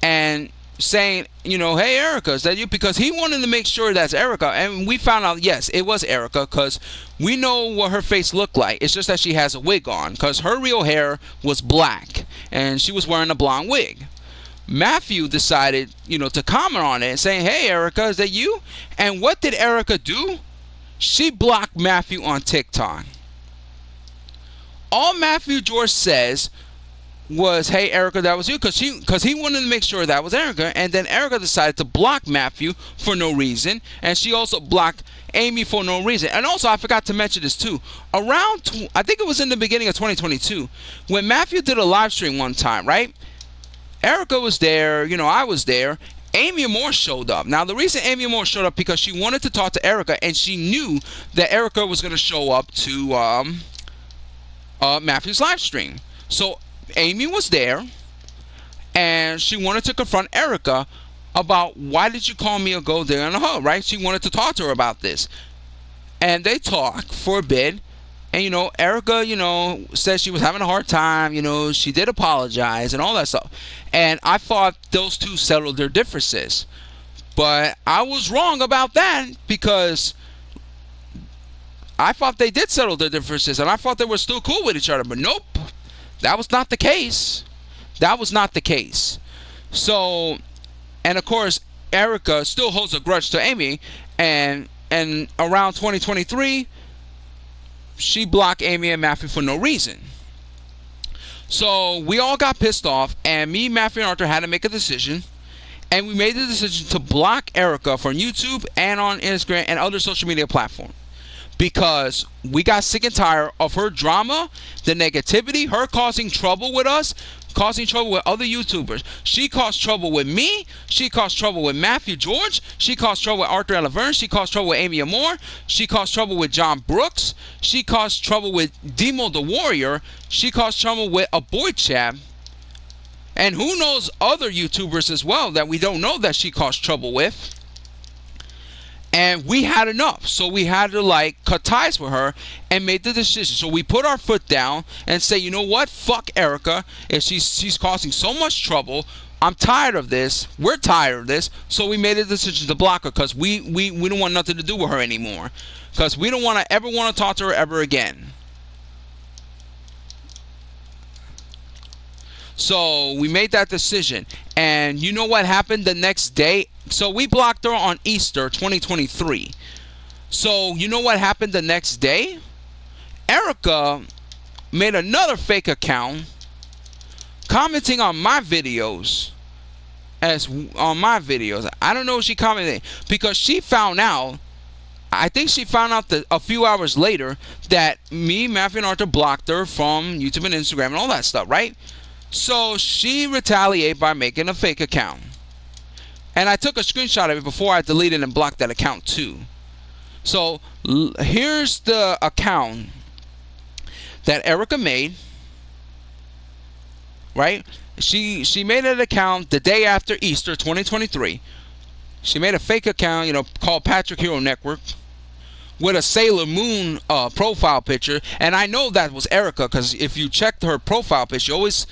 Speaker 1: and saying, hey, Erica, is that you? Because he wanted to make sure that's Erica. And we found out, yes, it was Erica, because we know what her face looked like. It's just that she has a wig on, because her real hair was black, and she was wearing a blonde wig. Matthew decided, to comment on it and saying, "Hey, Erica, is that you?" And what did Erica do? She blocked Matthew on TikTok. All Matthew George says was, "Hey, Erica, that was you," because he wanted to make sure that was Erica. And then Erica decided to block Matthew for no reason, and she also blocked Amy for no reason. And also, I forgot to mention this too. I think it was in the beginning of 2022, when Matthew did a live stream one time, right? Erica was there, I was there. Amy Moore showed up. Now, the reason Amy Moore showed up because she wanted to talk to Erica, and she knew that Erica was going to show up to Matthew's live stream. So Amy was there, and she wanted to confront Erica about, "Why did you call me a gold digger and a hoe?" Right? She wanted to talk to her about this, and they talked for a bit. And Erica, said she was having a hard time. She did apologize and all that stuff. And I thought those two settled their differences, but I was wrong about that, because I thought they did settle their differences, and I thought they were still cool with each other. But nope, that was not the case. That was not the case. So, and of course, Erica still holds a grudge to Amy, and around 2023, she blocked Amy and Matthew for no reason. So we all got pissed off, and me, Matthew, and Arthur had to make a decision, and we made the decision to block Erica from YouTube and on Instagram and other social media platforms, because we got sick and tired of her drama, the negativity, her causing trouble with us, causing trouble with other YouTubers. She caused trouble with me. She caused trouble with Matthew George. She caused trouble with Arthur Laverne. She caused trouble with Amy Moore. She caused trouble with John Brooks. She caused trouble with Demo the Warrior. She caused trouble with a boy chap. And who knows, other YouTubers as well that we don't know that she caused trouble with. And we had enough, so we had to cut ties with her and made the decision. So we put our foot down and say, "You know what? Fuck Erica. If she's causing so much trouble, I'm tired of this. We're tired of this." So we made a decision to block her, because we don't want nothing to do with her anymore, because we don't ever want to talk to her ever again. So we made that decision, and you know what happened the next day? So we blocked her on Easter 2023. So you know what happened the next day? Erica made another fake account commenting on my videos. I don't know if she commented, because she found out, I think she found out that a few hours later, that me, Matthew, and Arthur blocked her from YouTube and Instagram and all that stuff, right? So she retaliated by making a fake account. And I took a screenshot of it before I deleted and blocked that account too. So here's the account that Erica made, right? She made an account the day after Easter 2023. She made a fake account, called Patrick Hero Network, with a Sailor Moon profile picture. And I know that was Erica, because if you checked her profile picture, she always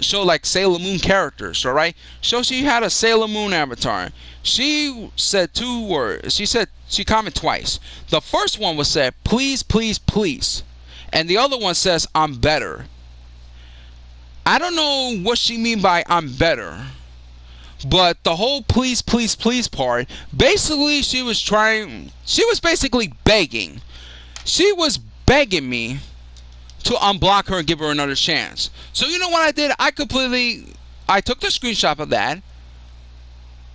Speaker 1: show Sailor Moon characters, all right? So she had a Sailor Moon avatar. She said 2 words. She commented twice. The first one was said, "Please, please, please," and the other one says, "I'm better." I don't know what she mean by "I'm better," but the whole "please, please, please" part, basically she was basically begging. She was begging me to unblock her and give her another chance. So you know what I did? I took the screenshot of that,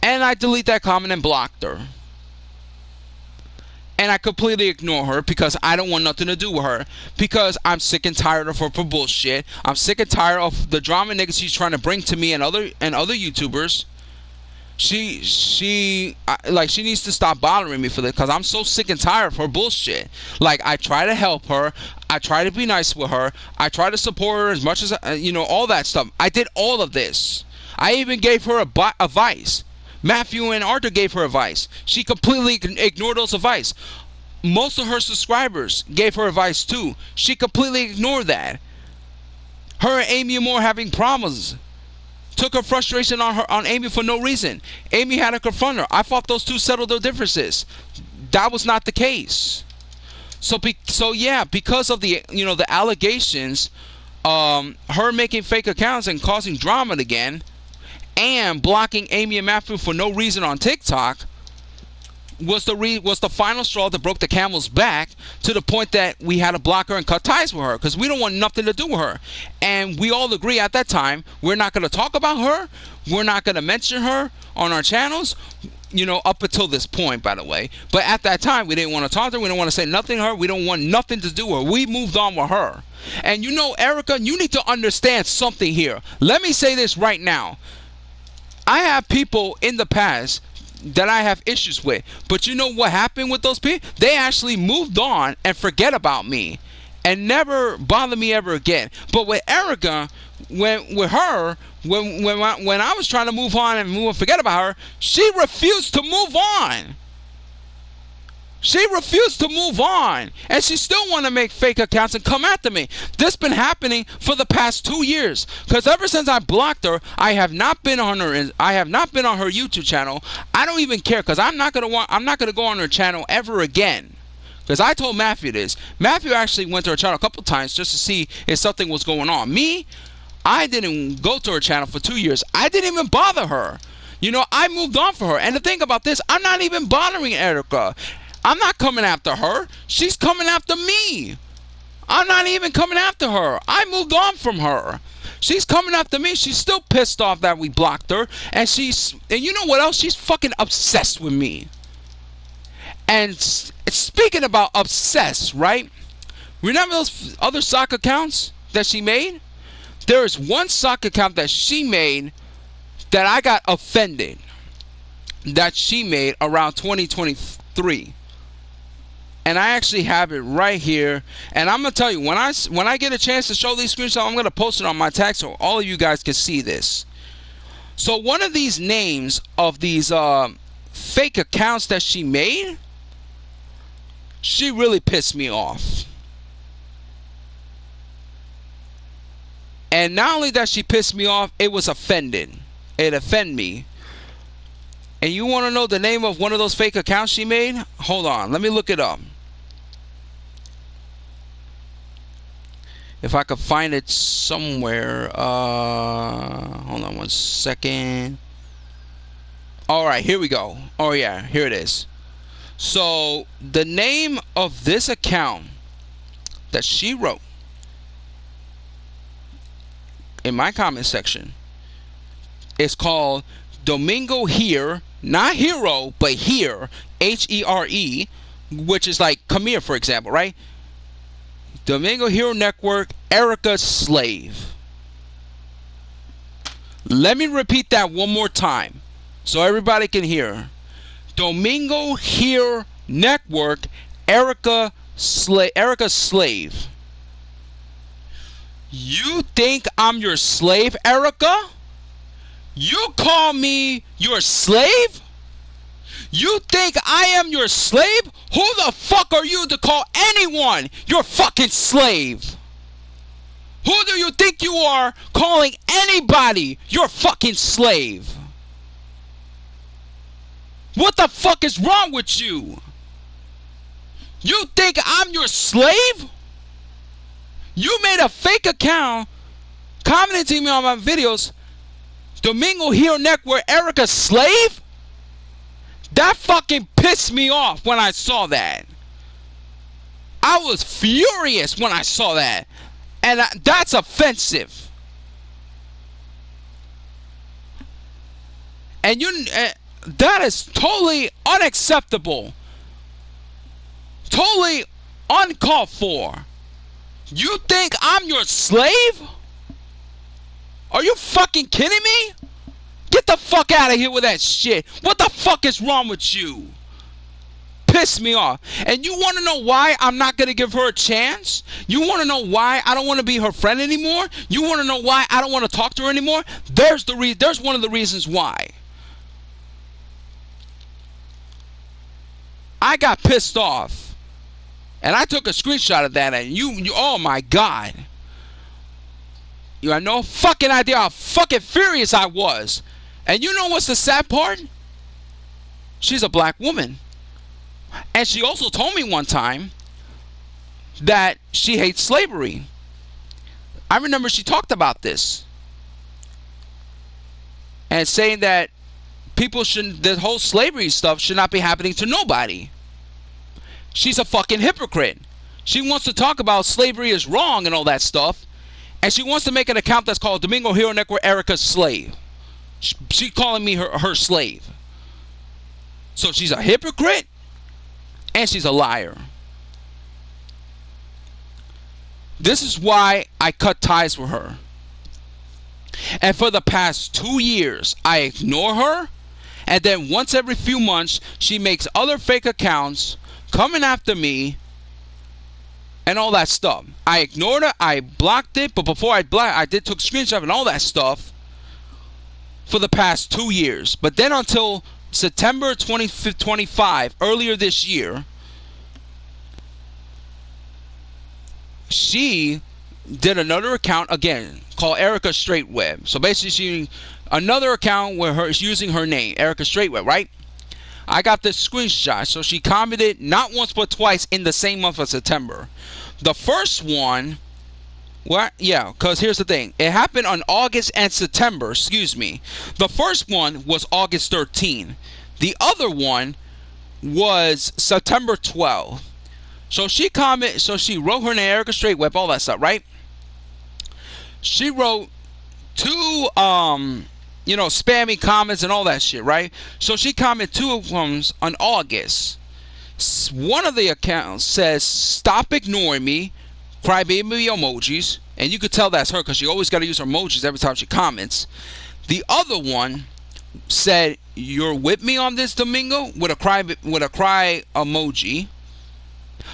Speaker 1: and I deleted that comment and blocked her. And I completely ignore her, because I don't want nothing to do with her, because I'm sick and tired of her for bullshit. I'm sick and tired of the drama niggas she's trying to bring to me and other YouTubers. She needs to stop bothering me for this, because I'm so sick and tired of her bullshit. I try to help her, I try to be nice with her, I try to support her as much as all that stuff. I did all of this. I even gave her advice. Matthew and Arthur gave her advice. She completely ignored those advice. Most of her subscribers gave her advice too. She completely ignored that. Her and Amy Moore having problems. Took her frustration on Amy for no reason. Amy had to confront her. I thought those two settled their differences. That was not the case. So yeah, because of the the allegations, her making fake accounts and causing drama again, and blocking Amy and Matthew for no reason on TikTok was the final straw that broke the camel's back, to the point that we had to block her and cut ties with her, because we don't want nothing to do with her. And we all agree at that time, we're not going to talk about her, we're not going to mention her on our channels, you know, up until this point, by the way. But at that time, we didn't want to talk to her, we didn't want to say nothing to her, we don't want nothing to do with her. We moved on with her. And you know, Erica, you need to understand something here. Let me say this right now. I have people in the past that I have issues with, but you know what happened with those people? They actually moved on and forget about me and never bother me ever again. But with Erica, when I was trying to move on and forget about her, she refused to move on. She refused to move on, and she still want to make fake accounts and come after me. This been happening for the past 2 years, because ever since I blocked her, I have not been on her YouTube channel. I don't even care, because I'm not gonna go on her channel ever again. Because I told Matthew this. Matthew actually went to her channel a couple times just to see if something was going on. Me, I didn't go to her channel for 2 years. I didn't even bother her. You know, I moved on for her. And the thing about this, I'm not even bothering Erica. I'm not coming after her. She's coming after me. I'm not even coming after her. I moved on from her. She's coming after me. She's still pissed off that we blocked her. And you know what else? She's fucking obsessed with me. And speaking about obsessed, right? Remember those other sock accounts that she made? There is one sock account that she made that I got offended, that she made around 2023. And I actually have it right here. And I'm going to tell you, when I get a chance to show these screenshots, I'm going to post it on my tag so all of you guys can see this. So one of these names of these fake accounts that she made, she really pissed me off. And not only that she pissed me off, it was offended. It offended me. And you want to know the name of one of those fake accounts she made? Hold on, let me look it up. If I could find it somewhere. Hold on one second. Alright, here we go. Oh yeah, here it is. So, the name of this account that she wrote in my comment section is called Domingo Here, not Hero, but Here, H-E-R-E, which is like come here, for example, right? Domingo Hero Network, Erica Slave. Let me repeat that one more time so everybody can hear. Domingo Hero Network, Erica Slave. You think I'm your slave, Erica? You call me your slave? You think I am your slave? Who the fuck are you to call anyone your fucking slave? Who do you think you are calling anybody your fucking slave? What the fuck is wrong with you? You think I'm your slave? You made a fake account commenting to me on my videos, Domingo Hero Network, Erica Slave? That fucking pissed me off when I saw that. I was furious when I saw that. And that's offensive. And that is totally unacceptable. Totally uncalled for. You think I'm your slave? Are you fucking kidding me? Get the fuck out of here with that shit. What the fuck is wrong with you? Piss me off. And you want to know why I'm not going to give her a chance? You want to know why I don't want to be her friend anymore? You want to know why I don't want to talk to her anymore? There's one of the reasons why. I got pissed off. And I took a screenshot of that, and you oh my God. You have no fucking idea how fucking furious I was. And you know what's the sad part? She's a black woman. And she also told me one time that she hates slavery. I remember she talked about this. and saying that people shouldn't, the whole slavery stuff should not be happening to nobody. She's a fucking hypocrite. She wants to talk about slavery is wrong and all that stuff, and she wants to make an account that's called Domingo Hero Network Erica's Slave. She's calling me her slave. So she's a hypocrite, and she's a liar. This is why I cut ties with her. And for the past 2 years, I ignore her, and then once every few months, she makes other fake accounts coming after me and all that stuff. I ignored it, I blocked it, but before I blocked, I took screenshots and all that stuff for the past 2 years. But then until September 2025, earlier this year, she did another account again called Erica Straightweb. So basically, another account where her is using her name, Erica Straightweb, right? I got this screenshot. So she commented not once but twice in the same month of September. The first one, what? Yeah, because here's the thing. It happened on August and September, excuse me. The first one was August 13. The other one was September 12. So she wrote her name, Erica Straightweb, all that stuff, right? She wrote two, spammy comments and all that shit, right? So she commented 2 of them on August. One of the accounts says, "Stop ignoring me, crybaby emojis," and you could tell that's her because she always got to use her emojis every time she comments. The other one said, "You're with me on this, Domingo," with a cry emoji.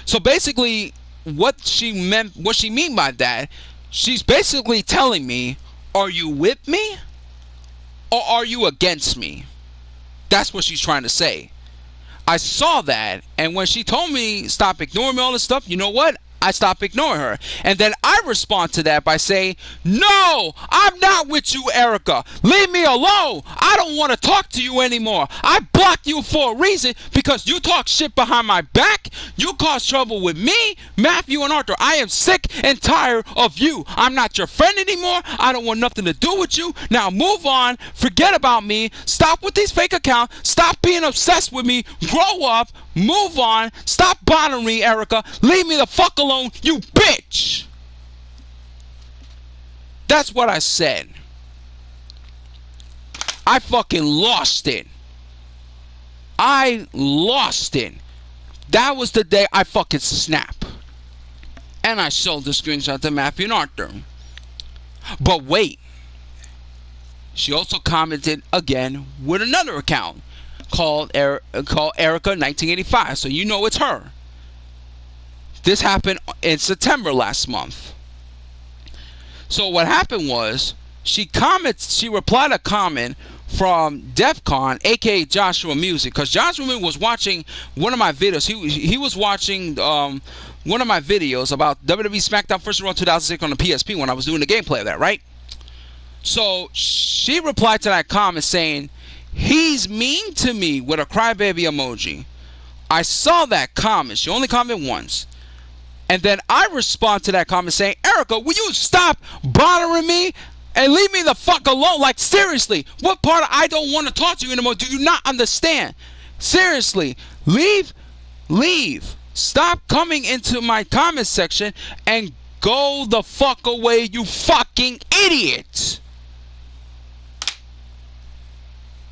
Speaker 1: So basically, what she mean by that, she's basically telling me, are you with me or are you against me? That's what she's trying to say. I saw that, and when she told me stop ignoring me, all this stuff, you know what? I stopped ignoring her. And then I respond to that by saying, "No, I'm not with you, Erica. Leave me alone. I don't want to talk to you anymore. I blocked you for a reason because you talk shit behind my back. You cause trouble with me, Matthew, and Arthur. I am sick and tired of you. I'm not your friend anymore. I don't want nothing to do with you. Now move on. Forget about me. Stop with these fake accounts. Stop being obsessed with me. Grow up. Move on. Stop bothering me, Erica. Leave me the fuck alone, you bitch." That's what I said. I fucking lost it. I lost it. That was the day I fucking snapped. And I showed the screenshot to Matthew and Arthur. But wait. She also commented again with another account called Erica 1985. So you know it's her. This happened in September last month. So what happened was she replied a comment from Defcon, aka Joshua Music, because Joshua was watching one of my videos. He was watching one of my videos about WWE SmackDown First Raw 2006 on the PSP when I was doing the gameplay of that, right? So she replied to that comment saying, "He's mean to me," with a crybaby emoji. I saw that comment. She only commented once. And then I respond to that comment saying, "Erica, will you stop bothering me and leave me the fuck alone? Like, seriously, what part of I don't want to talk to you anymore do you not understand? Seriously, leave. Stop coming into my comment section and go the fuck away, you fucking idiot."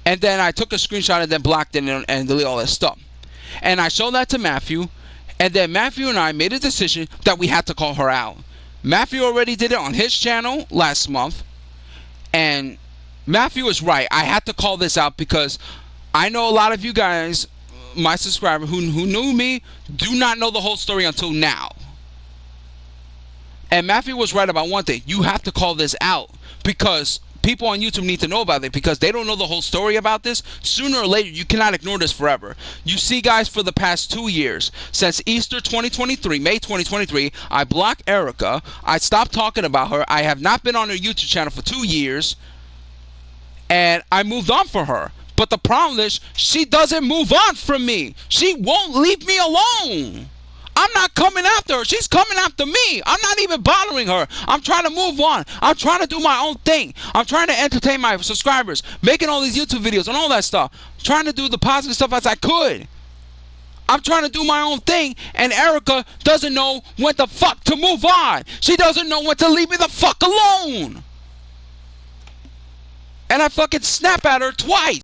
Speaker 1: And then I took a screenshot and then blocked it and deleted all that stuff. And I showed that to Matthew. And then Matthew and I made a decision that we had to call her out. Matthew already did it on his channel last month. And Matthew was right. I had to call this out because I know a lot of you guys, my subscribers who knew me, do not know the whole story until now. And Matthew was right about one thing. You have to call this out because people on YouTube need to know about it because they don't know the whole story about this. Sooner or later, you cannot ignore this forever. You see, guys, for the past 2 years, since Easter 2023, May 2023, I blocked Erica. I stopped talking about her. I have not been on her YouTube channel for 2 years. And I moved on for her. But the problem is, she doesn't move on from me. She won't leave me alone. I'm not coming after her. She's coming after me. I'm not even bothering her. I'm trying to move on. I'm trying to do my own thing. I'm trying to entertain my subscribers, making all these YouTube videos and all that stuff. Trying to do the positive stuff as I could. I'm trying to do my own thing, and Erica doesn't know when the fuck to move on. She doesn't know when to leave me the fuck alone. And I fucking snap at her twice.